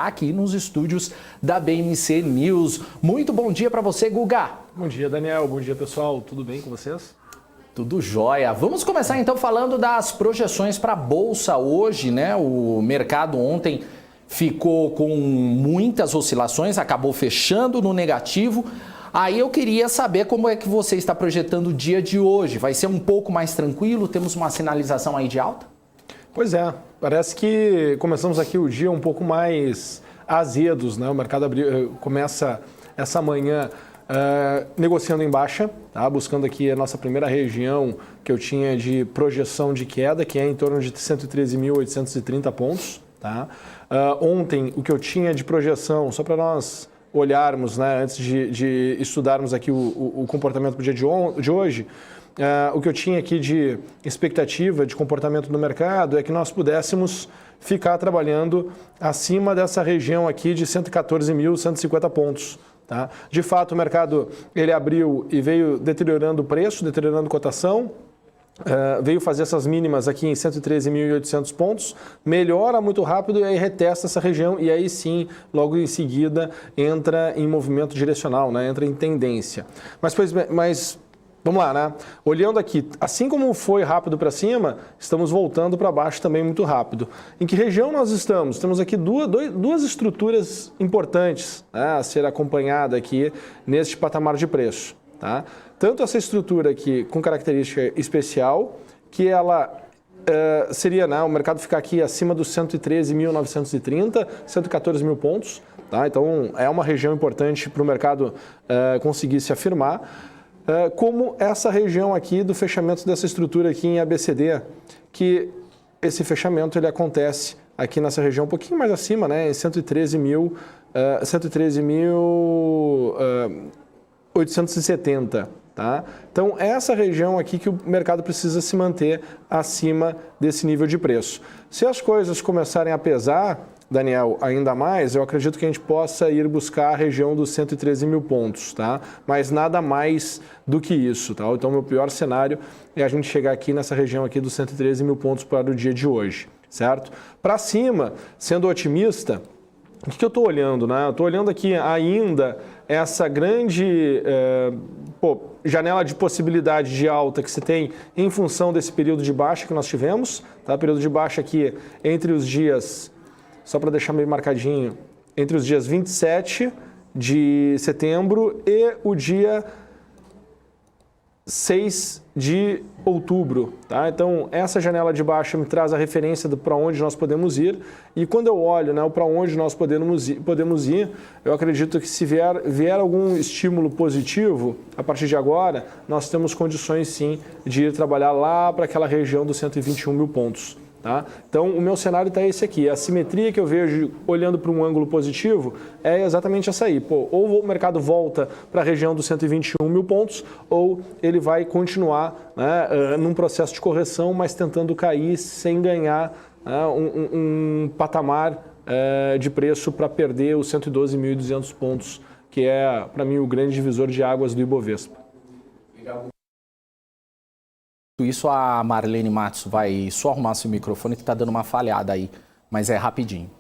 aqui nos estúdios da BMC News. Muito bom dia para você, Guga. Bom dia, Daniel. Bom dia, pessoal. Tudo bem com vocês? Tudo jóia. Vamos começar então falando das projeções para a Bolsa hoje, né? O mercado ontem ficou com muitas oscilações, acabou fechando no negativo. Aí eu queria saber como é que você está projetando o dia de hoje. Vai ser um pouco mais tranquilo? Temos uma sinalização aí de alta? Pois é, parece que começamos aqui o dia um pouco mais azedos, né? O mercado começa essa manhã negociando em baixa, tá? Buscando aqui a nossa primeira região que eu tinha de projeção de queda, que é em torno de 113.830 pontos. Tá? Ontem, o que eu tinha de projeção, só para nós olharmos, né, antes de estudarmos aqui o comportamento do dia de hoje, o que eu tinha aqui de expectativa de comportamento do mercado é que nós pudéssemos ficar trabalhando acima dessa região aqui de 114.150 pontos. Tá? De fato, o mercado ele abriu e veio deteriorando o preço, deteriorando a cotação, veio fazer essas mínimas aqui em 113.800 pontos, melhora muito rápido e aí retesta essa região e aí sim, logo em seguida, entra em movimento direcional, né? Entra em tendência. Mas vamos lá, né? Olhando aqui, assim como foi rápido para cima, estamos voltando para baixo também muito rápido. Em que região nós estamos? Temos aqui duas estruturas importantes, né, a ser acompanhada aqui neste patamar de preço. Tá? Tanto essa estrutura aqui com característica especial, que ela seria, né, o mercado ficar aqui acima dos 113.930, 114 mil pontos. Tá? Então é uma região importante para o mercado conseguir se afirmar. Como essa região aqui do fechamento dessa estrutura aqui em ABCD, que esse fechamento ele acontece aqui nessa região um pouquinho mais acima, né, em 113.870. Tá? Então, essa região aqui que o mercado precisa se manter acima desse nível de preço. Se as coisas começarem a pesar, Daniel, ainda mais, eu acredito que a gente possa ir buscar a região dos 113 mil pontos, tá? Mas nada mais do que isso, tá? Então, o meu pior cenário é a gente chegar aqui nessa região aqui dos 113 mil pontos para o dia de hoje, certo? Para cima, sendo otimista, o que eu estou olhando, né? Eu estou olhando aqui ainda essa grande janela de possibilidade de alta que se tem em função desse período de baixa que nós tivemos, tá? Período de baixa aqui entre os dias, só para deixar meio marcadinho, entre os dias 27 de setembro e o dia 6 de outubro. Tá? Então, essa janela de baixa me traz a referência para onde nós podemos ir. E quando eu olho, né, para onde nós podemos ir, eu acredito que se vier algum estímulo positivo, a partir de agora, nós temos condições sim de ir trabalhar lá para aquela região dos 121 mil pontos. Tá? Então, o meu cenário está esse aqui. A simetria que eu vejo olhando para um ângulo positivo é exatamente essa aí. Ou o mercado volta para a região dos 121 mil pontos, ou ele vai continuar, né, num processo de correção, mas tentando cair sem ganhar um patamar de preço para perder os 112.200 pontos, que é, para mim, o grande divisor de águas do Ibovespa. Isso a Marlene Matos vai só arrumar seu microfone que está dando uma falhada aí, mas é rapidinho.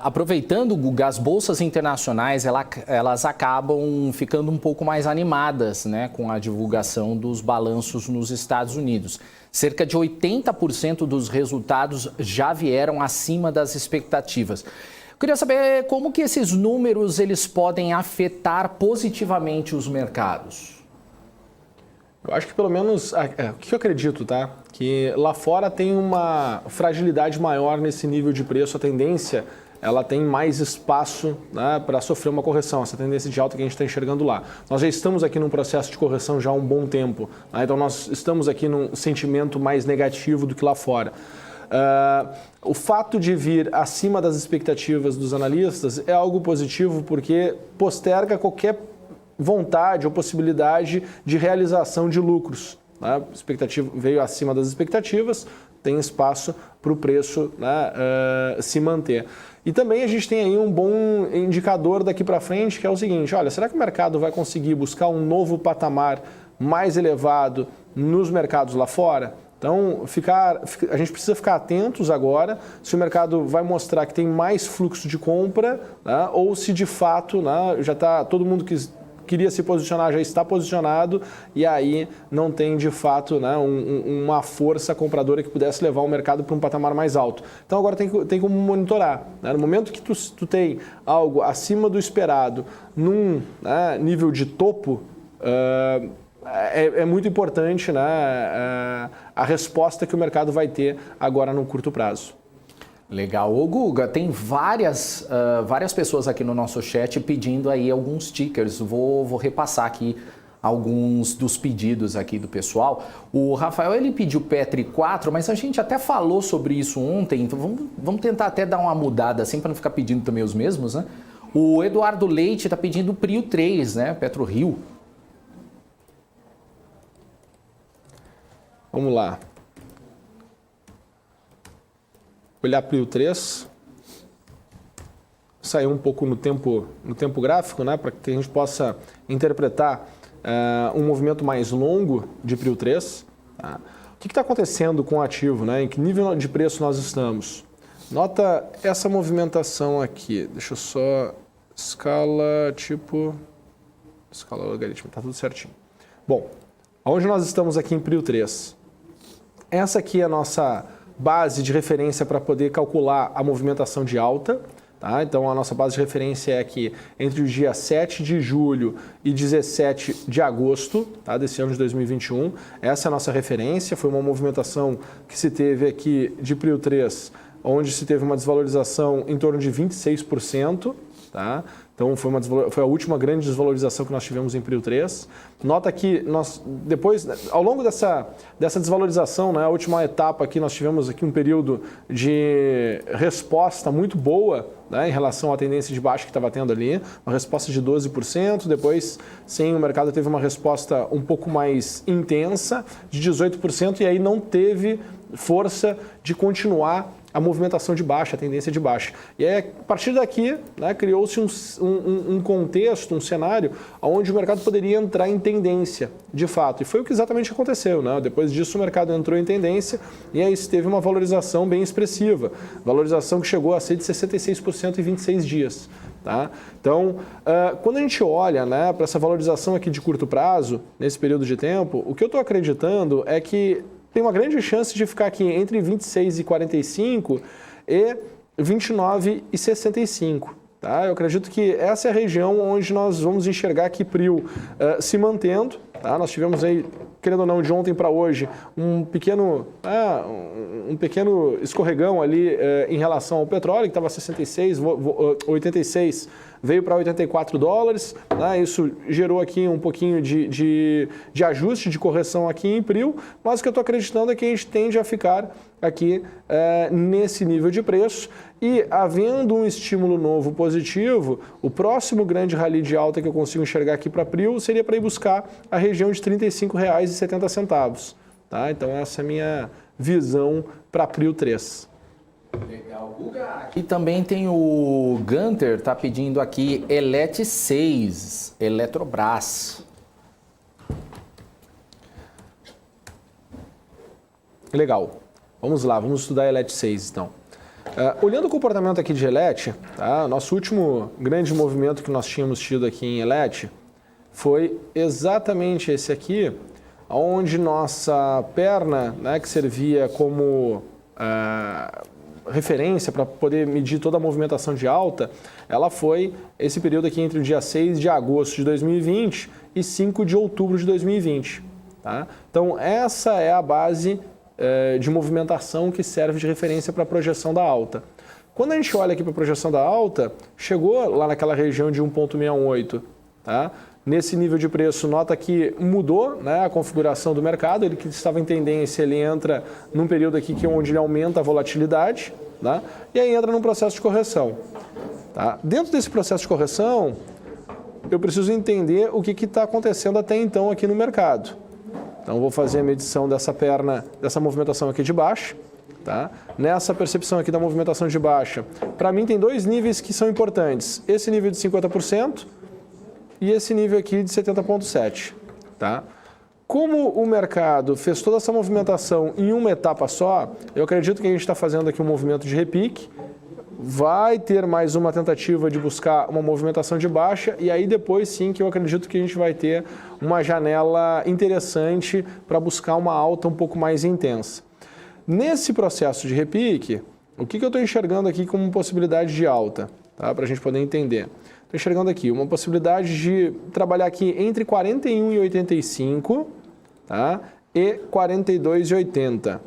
Aproveitando, Guga, as bolsas internacionais elas acabam ficando um pouco mais animadas, né, com a divulgação dos balanços nos Estados Unidos. Cerca de 80% dos resultados já vieram acima das expectativas. Eu queria saber como que esses números eles podem afetar positivamente os mercados. Eu acho que pelo menos, o que eu acredito, tá? Que lá fora tem uma fragilidade maior nesse nível de preço, a tendência, ela tem mais espaço, né, para sofrer uma correção, essa tendência de alta que a gente está enxergando lá. Nós já estamos aqui num processo de correção já há um bom tempo, né? Então nós estamos aqui num sentimento mais negativo do que lá fora. O fato de vir acima das expectativas dos analistas é algo positivo porque posterga qualquer vontade ou possibilidade de realização de lucros. Né? A expectativa veio acima das expectativas, tem espaço para o preço, né, se manter. E também a gente tem aí um bom indicador daqui para frente, que é o seguinte: olha, será que o mercado vai conseguir buscar um novo patamar mais elevado nos mercados lá fora? Então, a gente precisa ficar atentos agora se o mercado vai mostrar que tem mais fluxo de compra, né, ou se de fato, né, já está todo mundo que queria se posicionar já está posicionado e aí não tem de fato, né, uma força compradora que pudesse levar o mercado para um patamar mais alto. Então agora tem como monitorar. Né? No momento que tu tem algo acima do esperado num, né, nível de topo, é muito importante, né, a resposta que o mercado vai ter agora no curto prazo. Legal. Ô Guga, tem várias pessoas aqui no nosso chat pedindo aí alguns tickers. Vou repassar aqui alguns dos pedidos aqui do pessoal. O Rafael, ele pediu Petri 4, mas a gente até falou sobre isso ontem, então vamos tentar até dar uma mudada assim para não ficar pedindo também os mesmos, né? O Eduardo Leite está pedindo Prio 3, né? PetroRio. Vamos lá. Olhar Prio 3, sair um pouco no tempo gráfico, né, para que a gente possa interpretar um movimento mais longo de Prio 3. Tá? O que está acontecendo com o ativo? Né? Em que nível de preço nós estamos? Nota essa movimentação aqui. Deixa eu só... Escala logarítmica, está tudo certinho. Bom, onde nós estamos aqui em Prio 3? Essa aqui é a nossa base de referência para poder calcular a movimentação de alta. Tá? Então, a nossa base de referência é aqui entre o dia 7 de julho e 17 de agosto, tá? Desse ano de 2021. Essa é a nossa referência. Foi uma movimentação que se teve aqui de Prio 3, onde se teve uma desvalorização em torno de 26%. Tá? Então, foi a última grande desvalorização que nós tivemos em Prio 3. Nota que nós, depois, ao longo dessa desvalorização, né, a última etapa aqui, nós tivemos aqui um período de resposta muito boa, né, em relação à tendência de baixa que estava tendo ali, uma resposta de 12%, depois, sim, o mercado teve uma resposta um pouco mais intensa, de 18%, e aí não teve força de continuar a movimentação de baixa, a tendência de baixa. E aí, a partir daqui, né, criou-se um contexto, um cenário onde o mercado poderia entrar em tendência, de fato. E foi o que exatamente aconteceu. Né? Depois disso, o mercado entrou em tendência e aí teve uma valorização bem expressiva. Valorização que chegou a ser de 66% em 26 dias. Tá? Então, quando a gente olha, né, para essa valorização aqui de curto prazo, nesse período de tempo, o que eu estou acreditando é que tem uma grande chance de ficar aqui entre 26,45 e 29,65. Tá? Eu acredito que essa é a região onde nós vamos enxergar aqui Prio se mantendo. Tá? Nós tivemos aí, querendo ou não, de ontem para hoje, um pequeno escorregão ali em relação ao petróleo, que estava 66, 86, veio para 84 dólares. Né? Isso gerou aqui um pouquinho de ajuste, de correção aqui em Prio, mas o que eu estou acreditando é que a gente tende a ficar aqui nesse nível de preço. E, havendo um estímulo novo positivo, o próximo grande rally de alta que eu consigo enxergar aqui para Prio seria para ir buscar a região de R$ 35,70. Tá? Então, essa é a minha visão para Prio 3. Legal, Guga. E também tem o Gunter, tá pedindo aqui Elet 6, Eletrobras. Legal. Vamos lá, vamos estudar Elet 6 então. Olhando o comportamento aqui de Elet, tá? Nosso último grande movimento que nós tínhamos tido aqui em Elet foi exatamente esse aqui, onde nossa perna, né, que servia como referência para poder medir toda a movimentação de alta, ela foi esse período aqui entre o dia 6 de agosto de 2020 e 5 de outubro de 2020. Tá? Então, essa é a base de movimentação que serve de referência para a projeção da alta. Quando a gente olha aqui para a projeção da alta, chegou lá naquela região de 1,68. Tá? Nesse nível de preço, nota que mudou, né, a configuração do mercado, ele que estava em tendência, ele entra num período aqui onde ele aumenta a volatilidade, tá? E aí entra num processo de correção. Tá? Dentro desse processo de correção, eu preciso entender o que está acontecendo até então aqui no mercado. Então, vou fazer a medição dessa perna, dessa movimentação aqui de baixa. Tá? Nessa percepção aqui da movimentação de baixa, para mim tem dois níveis que são importantes. Esse nível de 50% e esse nível aqui de 70,7. Tá? Como o mercado fez toda essa movimentação em uma etapa só, eu acredito que a gente está fazendo aqui um movimento de repique, vai ter mais uma tentativa de buscar uma movimentação de baixa e aí depois sim que eu acredito que a gente vai ter uma janela interessante para buscar uma alta um pouco mais intensa. Nesse processo de repique, o que eu estou enxergando aqui como possibilidade de alta, tá? Para a gente poder entender. Estou enxergando aqui uma possibilidade de trabalhar aqui entre 41,85, tá? E 42,80.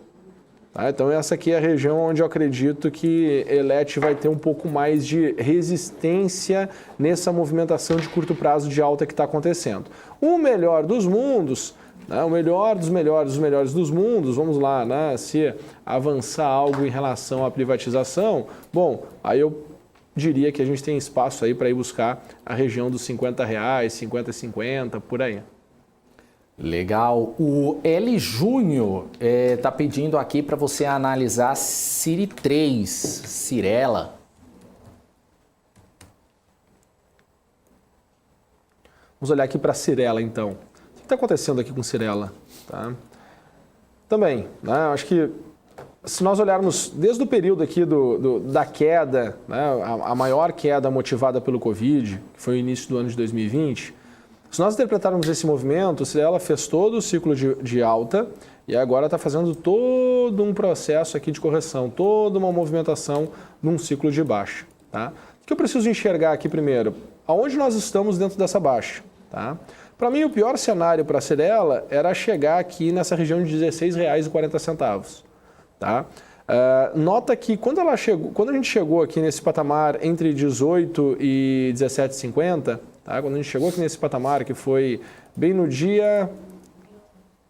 Tá? Então essa aqui é a região onde eu acredito que Elet vai ter um pouco mais de resistência nessa movimentação de curto prazo de alta que está acontecendo. O melhor dos mundos, né? O melhor dos melhores dos melhores dos mundos, vamos lá, né? Se avançar algo em relação à privatização, bom, aí eu diria que a gente tem espaço aí para ir buscar a região dos R$50, 50,50, por aí. Legal. O L Júnior está pedindo aqui para você analisar Ciri 3, Cyrela. Vamos olhar aqui para a Cyrela, então. O que está acontecendo aqui com Cyrela? Tá? Também, né, acho que se nós olharmos desde o período aqui da queda, né, a maior queda motivada pelo Covid, que foi o início do ano de 2020, se nós interpretarmos esse movimento, ela fez todo o ciclo de alta e agora está fazendo todo um processo aqui de correção, toda uma movimentação num ciclo de baixa. Tá? O que eu preciso enxergar aqui primeiro? Aonde nós estamos dentro dessa baixa? Tá? Para mim, o pior cenário para a Cyrela era chegar aqui nessa região de R$ 16,40. Tá? Nota que quando a gente chegou aqui nesse patamar entre 18 e 17,50, tá? Quando a gente chegou aqui nesse patamar, que foi bem no dia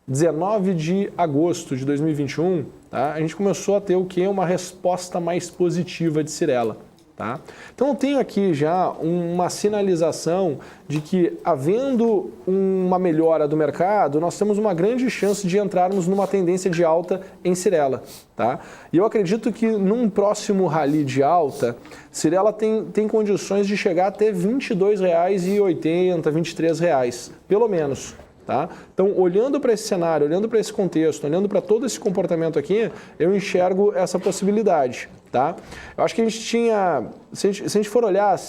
19 de agosto de 2021, tá? A gente começou a ter o quê? Uma resposta mais positiva de Cyrela. Tá? Então eu tenho aqui já uma sinalização de que, havendo uma melhora do mercado, nós temos uma grande chance de entrarmos numa tendência de alta em Cyrela. Tá? E eu acredito que num próximo rally de alta, Cyrela tem condições de chegar até R$ 22,80, R$ 23, pelo menos. Tá? Então, olhando para esse cenário, olhando para esse contexto, olhando para todo esse comportamento aqui, eu enxergo essa possibilidade. Tá? Eu acho que a gente tinha, se a gente for olhar,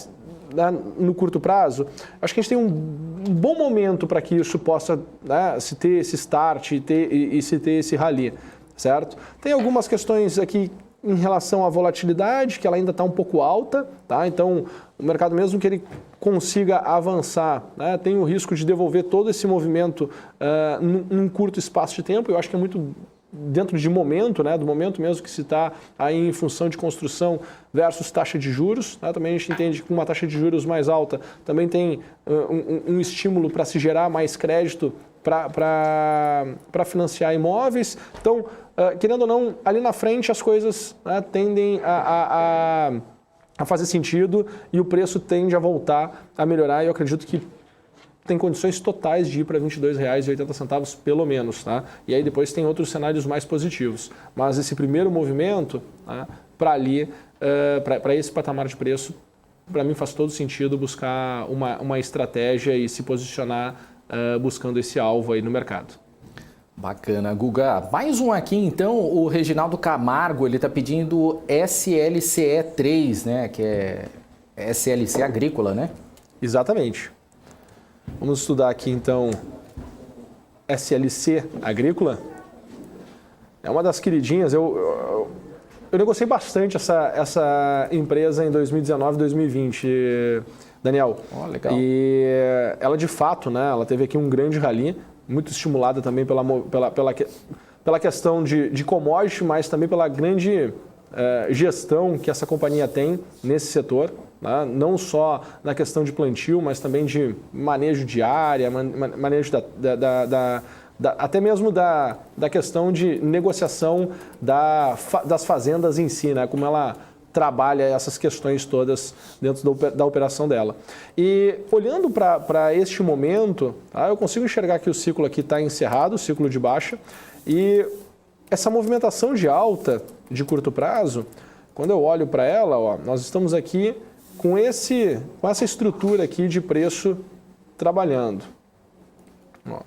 né, no curto prazo, acho que a gente tem um bom momento para que isso possa, né, se ter esse start e se ter esse rally, certo? Tem algumas questões aqui em relação à volatilidade, que ela ainda está um pouco alta, tá? Então o mercado, mesmo que ele consiga avançar, né, tem o risco de devolver todo esse movimento num curto espaço de tempo. Eu acho que é muito dentro de momento, né, do momento mesmo que se está aí em função de construção versus taxa de juros. Né? Também a gente entende que uma taxa de juros mais alta também tem um estímulo para se gerar mais crédito para financiar imóveis. Então, querendo ou não, ali na frente as coisas, né, tendem a fazer sentido e o preço tende a voltar a melhorar, e eu acredito que tem condições totais de ir para R$ 22,80 pelo menos. Tá? E aí depois tem outros cenários mais positivos. Mas esse primeiro movimento, tá, para ali, para esse patamar de preço, para mim faz todo sentido buscar uma estratégia e se posicionar buscando esse alvo aí no mercado. Bacana, Guga. Mais um aqui, então, o Reginaldo Camargo, ele está pedindo SLCE3, né, que é SLC agrícola, né? Exatamente. Vamos estudar aqui, então, SLC agrícola. É uma das queridinhas. Eu negociei bastante essa empresa em 2019 e 2020, Daniel. Oh, legal. E ela, de fato, né, ela teve aqui um grande rally, muito estimulada também pela questão de commodity, mas também pela grande gestão que essa companhia tem nesse setor, né? Não só na questão de plantio, mas também de manejo de área, manejo até mesmo da questão de negociação das fazendas em si, né? Como ela trabalha essas questões todas dentro da operação dela. E olhando para este momento, tá, eu consigo enxergar que o ciclo aqui está encerrado, o ciclo de baixa, e essa movimentação de alta de curto prazo, quando eu olho para ela, ó, nós estamos aqui com essa estrutura aqui de preço trabalhando. Ó,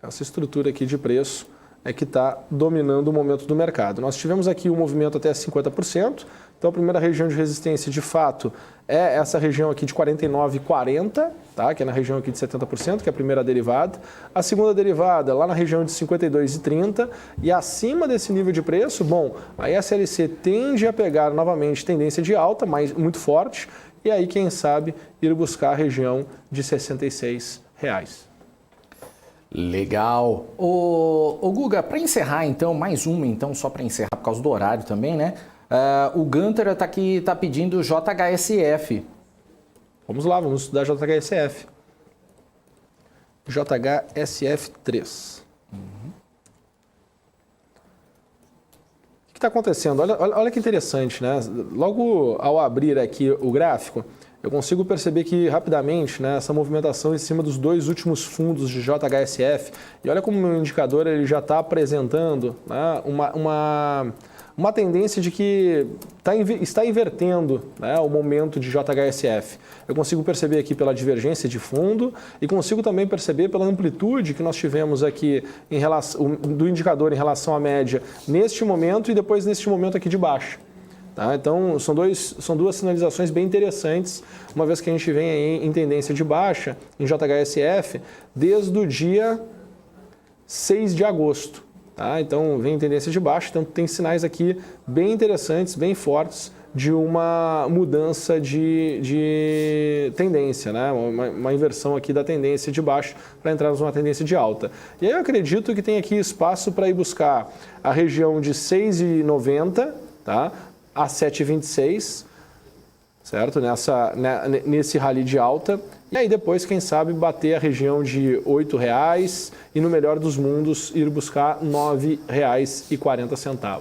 Essa estrutura aqui de preço é que está dominando o momento do mercado. Nós tivemos aqui um movimento até 50%, então a primeira região de resistência, de fato, é essa região aqui de 49,40, tá? Que é na região aqui de 70%, que é a primeira derivada. A segunda derivada, lá na região de 52,30, e acima desse nível de preço, bom, a SLC tende a pegar novamente tendência de alta, mas muito forte, e aí, quem sabe, ir buscar a região de R$ 66. Legal. Ô Guga, para encerrar então, mais uma então, só para encerrar por causa do horário também, né? O Gunter está aqui, tá pedindo JHSF. Vamos lá, vamos estudar JHSF. JHSF3. O que está acontecendo? Olha que interessante, né? Logo ao abrir aqui o gráfico, eu consigo perceber que rapidamente, né, essa movimentação em cima dos dois últimos fundos de JHSF, e olha como o meu indicador ele já está apresentando, né, uma tendência de que está invertendo, né, o momento de JHSF. Eu consigo perceber aqui pela divergência de fundo e consigo também perceber pela amplitude que nós tivemos aqui em relação, do indicador em relação à média neste momento e depois neste momento aqui de baixo. Tá? Então, são duas sinalizações bem interessantes, uma vez que a gente vem aí em tendência de baixa, em JHSF, desde o dia 6 de agosto. Tá? Então, vem em tendência de baixa, então tem sinais aqui bem interessantes, bem fortes, de uma mudança de tendência, né? Uma inversão aqui da tendência de baixo para entrarmos numa tendência de alta. E aí eu acredito que tem aqui espaço para ir buscar a região de 6,90, tá? A 7,26, certo? Nesse rally de alta. E aí depois, quem sabe, bater a região de R$ 8,00 e, no melhor dos mundos, ir buscar R$ 9,40.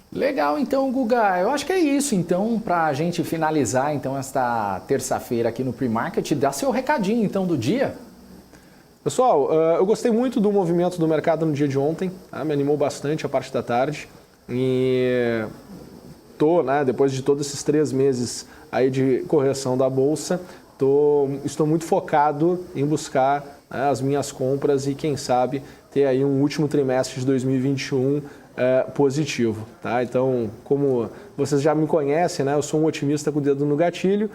Legal, então, Guga. Eu acho que é isso, então, para a gente finalizar, então, esta terça-feira aqui no Pre-Market. Dá seu recadinho, então, do dia. Pessoal, eu gostei muito do movimento do mercado no dia de ontem. Me animou bastante a parte da tarde. E depois de todos esses 3 meses aí de correção da Bolsa, estou muito focado em buscar, né, as minhas compras e, quem sabe, ter aí um último trimestre de 2021 positivo. Tá? Então, como vocês já me conhecem, né, eu sou um otimista com o dedo no gatilho,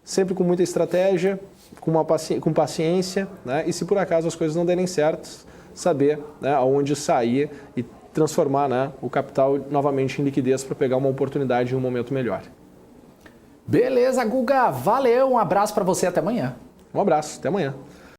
sempre com muita estratégia, com paciência, né, e se por acaso as coisas não derem certo, saber, né, aonde sair e transformar, né, o capital novamente em liquidez para pegar uma oportunidade em um momento melhor. Beleza, Guga. Valeu. Um abraço para você. Até amanhã. Um abraço. Até amanhã.